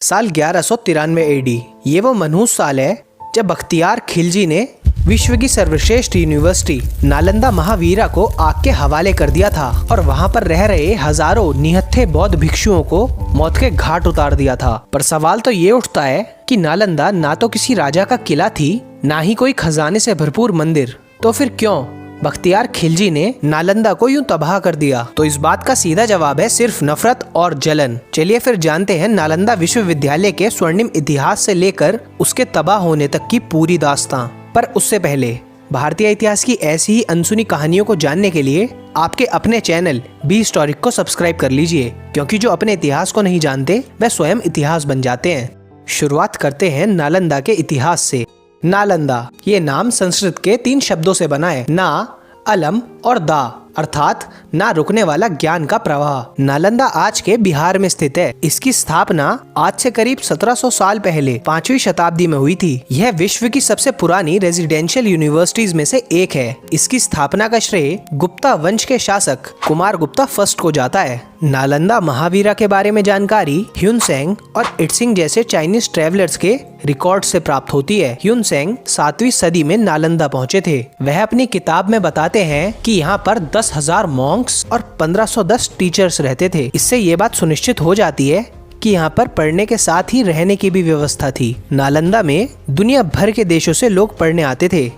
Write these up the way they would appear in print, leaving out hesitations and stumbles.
साल 1193 एडी। ये वो मनहूस साल है जब बख्तियार खिलजी ने विश्व की सर्वश्रेष्ठ यूनिवर्सिटी नालंदा महावीरा को आग के हवाले कर दिया था और वहाँ पर रह रहे हजारों निहत्थे बौद्ध भिक्षुओं को मौत के घाट उतार दिया था। पर सवाल तो ये उठता है कि नालंदा ना तो किसी राजा का किला थी, ना ही कोई खजाने से भरपूर मंदिर, तो फिर क्यों बख्तियार खिलजी ने नालंदा को यूं तबाह कर दिया? तो इस बात का सीधा जवाब है सिर्फ नफरत और जलन। चलिए फिर जानते हैं नालंदा विश्वविद्यालय के स्वर्णिम इतिहास से लेकर उसके तबाह होने तक की पूरी दास्तां। पर उससे पहले भारतीय इतिहास की ऐसी ही अनसुनी कहानियों को जानने के लिए आपके अपने चैनल बी हिस्टोरिक को सब्सक्राइब कर लीजिए, क्योंकि जो अपने इतिहास को नहीं जानते वह स्वयं इतिहास बन जाते हैं। शुरुआत करते हैं नालंदा के इतिहास से। नालंदा ये नाम संस्कृत के 3 शब्दों से बना है, ना, अलम और दा, अर्थात ना रुकने वाला ज्ञान का प्रवाह। नालंदा आज के बिहार में स्थित है। इसकी स्थापना आज से करीब 1700 साल पहले 5वीं शताब्दी में हुई थी। यह विश्व की सबसे पुरानी रेजिडेंशियल यूनिवर्सिटीज में से एक है। इसकी स्थापना का श्रेय गुप्ता वंश के शासक कुमार गुप्ता फर्स्ट को जाता है। नालंदा महावीरा के बारे में जानकारी ह्युनसेंग और इट्सिंग जैसे चाइनीज ट्रेवलर्स के रिकॉर्ड से प्राप्त होती है। ह्युनसेंग 7वीं सदी में नालंदा पहुंचे थे। वह अपनी किताब में बताते हैं कि यहाँ पर 10,000 मॉन्क्स और 1510 टीचर्स रहते थे। इससे ये बात सुनिश्चित हो जाती है कि यहाँ पर पढ़ने के साथ ही रहने की भी व्यवस्था थी। नालंदा में दुनिया भर के देशों से लोग पढ़ने आते थे।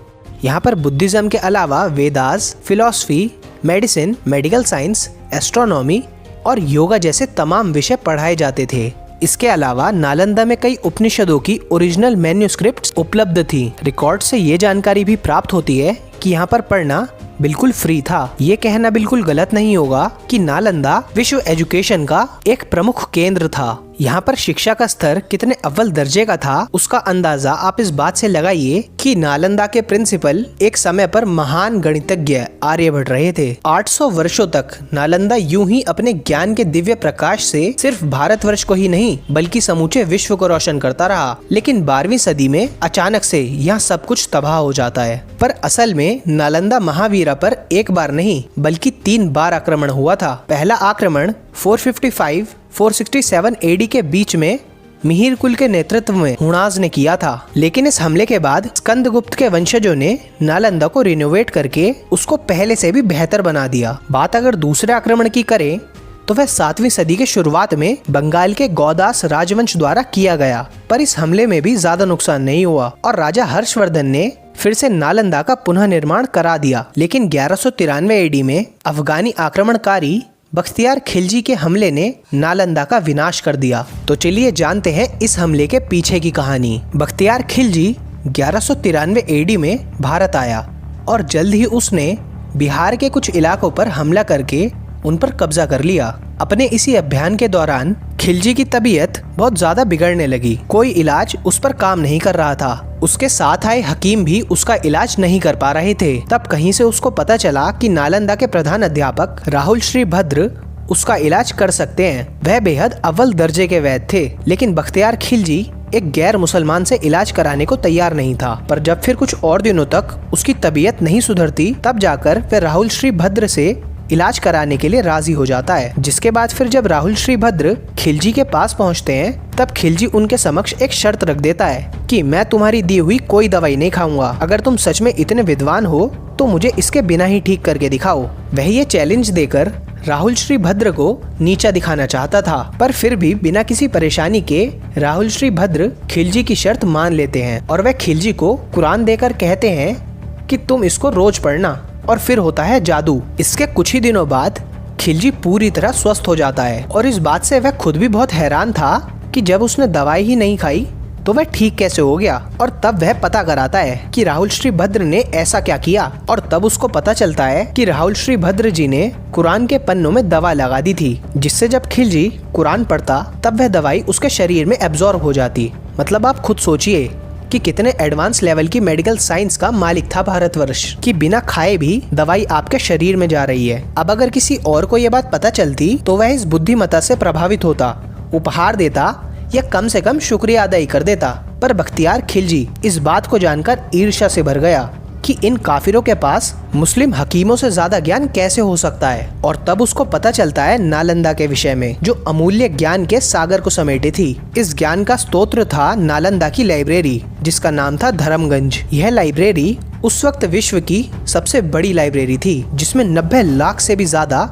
यहाँ पर बुद्धिज्म के अलावा Vedas, philosophy, medicine, medical science, astronomy और योगा जैसे तमाम विषय पढ़ाए जाते थे। इसके अलावा नालंदा में कई उपनिषदों की ओरिजिनल मैन्युस्क्रिप्ट्स उपलब्ध थी। रिकॉर्ड से ये जानकारी भी प्राप्त होती है कि यहाँ पर पढ़ना बिल्कुल फ्री था। ये कहना बिल्कुल गलत नहीं होगा कि नालंदा विश्व एजुकेशन का एक प्रमुख केंद्र था। यहाँ पर शिक्षा का स्तर कितने अव्वल दर्जे का था उसका अंदाजा आप इस बात से लगाइए कि नालंदा के प्रिंसिपल एक समय पर महान गणितज्ञ आर्यभट्ट रहे थे। 800 वर्षों तक नालंदा यूं ही अपने ज्ञान के दिव्य प्रकाश से सिर्फ भारतवर्ष को ही नहीं बल्कि समूचे विश्व को रोशन करता रहा। लेकिन 12वीं सदी में अचानक से यहाँ सब कुछ तबाह हो जाता है। पर असल में नालंदा महावीरा पर एक बार नहीं बल्कि 3 बार आक्रमण हुआ था। पहला आक्रमण 455-467 एडी के बीच में मिहिर कुल के नेतृत्व में हुणाज ने किया था। लेकिन इस हमले के बाद स्कंदगुप्त के वंशजों ने नालंदा को रिनोवेट करके उसको पहले से भी बेहतर बना दिया। बात अगर दूसरे आक्रमण की करें तो वह 7वीं सदी के शुरुआत में बंगाल के गौदास राजवंश द्वारा किया गया। पर इस हमले में भी ज्यादा नुकसान नहीं हुआ और राजा हर्षवर्धन ने फिर से नालंदा का पुनः निर्माण करा दिया। लेकिन 1193 एडी में अफगानी आक्रमणकारी बख्तियार खिलजी के हमले ने नालंदा का विनाश कर दिया। तो चलिए जानते हैं इस हमले के पीछे की कहानी। बख्तियार खिलजी 1193 एडी में भारत आया और जल्द ही उसने बिहार के कुछ इलाकों पर हमला करके उन पर कब्जा कर लिया। अपने इसी अभियान के दौरान खिलजी की तबीयत बहुत ज्यादा बिगड़ने लगी। कोई इलाज उस पर काम नहीं कर रहा था। उसके साथ आए हकीम भी उसका इलाज नहीं कर पा रहे थे। तब कहीं से उसको पता चला कि नालंदा के प्रधान अध्यापक राहुल श्री भद्र उसका इलाज कर सकते हैं। वह बेहद अव्वल दर्जे के वैद्य थे। लेकिन बख्तियार खिलजी एक गैर मुसलमान से इलाज कराने को तैयार नहीं था। पर जब फिर कुछ और दिनों तक उसकी तबीयत नहीं सुधरती तब जाकर वह राहुल श्री भद्र से इलाज कराने के लिए राजी हो जाता है। जिसके बाद फिर जब राहुल श्री भद्र खिलजी के पास पहुंचते हैं तब खिलजी उनके समक्ष एक शर्त रख देता है कि मैं तुम्हारी दी हुई कोई दवाई नहीं खाऊंगा। अगर तुम सच में इतने विद्वान हो तो मुझे इसके बिना ही ठीक करके दिखाओ। वह ये चैलेंज देकर राहुल श्री भद्र को नीचा दिखाना चाहता था। पर फिर भी बिना किसी परेशानी के राहुल श्री भद्र खिलजी की शर्त मान लेते हैं और वह खिलजी को कुरान देकर कहते हैं कि तुम इसको रोज पढ़ना। और फिर होता है जादू। इसके कुछ ही दिनों बाद खिलजी पूरी तरह स्वस्थ हो जाता है और इस बात से वह खुद भी बहुत हैरान था कि जब उसने दवाई ही नहीं खाई तो वह ठीक कैसे हो गया। और तब वह पता कराता है कि राहुल श्री भद्र ने ऐसा क्या किया। और तब उसको पता चलता है कि राहुल श्री भद्र जी ने कुरान के पन्नों में दवा लगा दी थी, जिससे जब खिलजी कुरान पढ़ता तब वह दवाई उसके शरीर में एब्जॉर्ब हो जाती। मतलब आप खुद सोचिए कि कितने एडवांस लेवल की मेडिकल साइंस का मालिक था भारतवर्ष कि बिना खाए भी दवाई आपके शरीर में जा रही है। अब अगर किसी और को यह बात पता चलती तो वह इस बुद्धिमत्ता से प्रभावित होता, उपहार देता या कम से कम शुक्रिया अदा ही कर देता। पर बख्तियार खिलजी इस बात को जानकर ईर्ष्या से भर गया कि इन काफिरों के पास मुस्लिम हकीमों से ज्यादा ज्ञान कैसे हो सकता है। और तब उसको पता चलता है नालंदा के विषय में, जो अमूल्य ज्ञान के सागर को समेटे थी। इस ज्ञान का स्तोत्र था नालंदा की लाइब्रेरी, जिसका नाम था धर्मगंज। यह लाइब्रेरी उस वक्त विश्व की सबसे बड़ी लाइब्रेरी थी, जिसमें 90 लाख से भी ज्यादा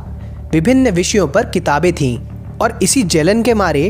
विभिन्न विषयों पर किताबें थीं। और इसी जलन के मारे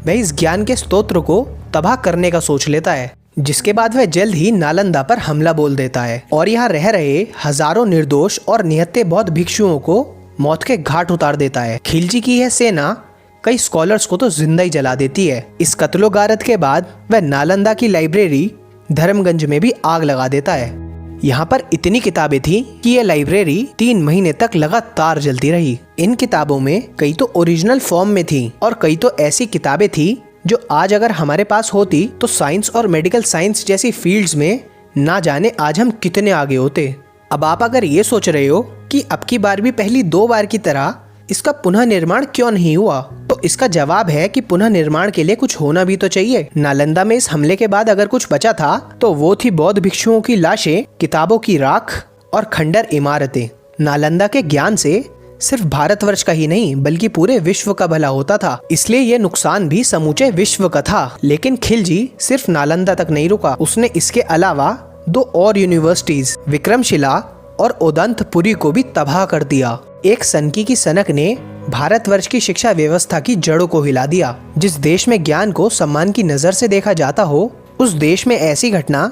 वह इस ज्ञान के स्तोत्र को तबाह करने का सोच लेता है, जिसके बाद वह जल्द ही नालंदा पर हमला बोल देता है और यहाँ रह रहे हजारों निर्दोष और निहत्थे बौद्ध भिक्षुओं को मौत के घाट उतार देता है। खिलजी की यह सेना कई स्कॉलर्स को तो जिंदा ही जला देती है। इस कत्लो गारत के बाद वह नालंदा की लाइब्रेरी धर्मगंज में भी आग लगा देता है। यहाँ पर इतनी किताबें थी कि यह लाइब्रेरी 3 महीने तक लगातार जलती रही। इन किताबों में कई तो ओरिजिनल फॉर्म में थी और कई तो ऐसी किताबें थी जो आज अगर हमारे पास होती तो साइंस और मेडिकल साइंस जैसी फील्ड्स में ना जाने आज हम कितने आगे होते। अब आप अगर ये सोच रहे हो कि अब की बार भी पहली 2 बार की तरह इसका पुनः निर्माण क्यों नहीं हुआ, तो इसका जवाब है कि पुनः निर्माण के लिए कुछ होना भी तो चाहिए। नालंदा में इस हमले के बाद अगर कुछ बचा था तो वो थी बौद्ध भिक्षुओं की लाशें, किताबों की राख और खंडर इमारतें। नालंदा के ज्ञान से सिर्फ भारतवर्ष का ही नहीं बल्कि पूरे विश्व का भला होता था, इसलिए ये नुकसान भी समूचे विश्व का था। लेकिन खिलजी सिर्फ नालंदा तक नहीं रुका, उसने इसके अलावा 2 और यूनिवर्सिटीज विक्रमशिला और ओदंतपुरी को भी तबाह कर दिया। एक सनकी की सनक ने भारतवर्ष की शिक्षा व्यवस्था की जड़ों को हिला दिया। जिस देश में ज्ञान को सम्मान की नजर से देखा जाता हो, उस देश में ऐसी घटना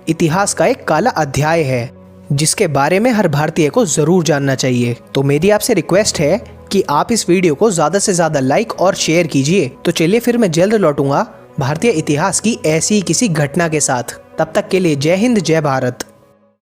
इतिहास का एक काला अध्याय है, जिसके बारे में हर भारतीय को जरूर जानना चाहिए। तो मेरी आपसे रिक्वेस्ट है कि आप इस वीडियो को ज्यादा से ज्यादा लाइक और शेयर कीजिए। तो चलिए फिर मैं जल्द लौटूंगा भारतीय इतिहास की ऐसी किसी घटना के साथ। तब तक के लिए जय हिंद, जय भारत।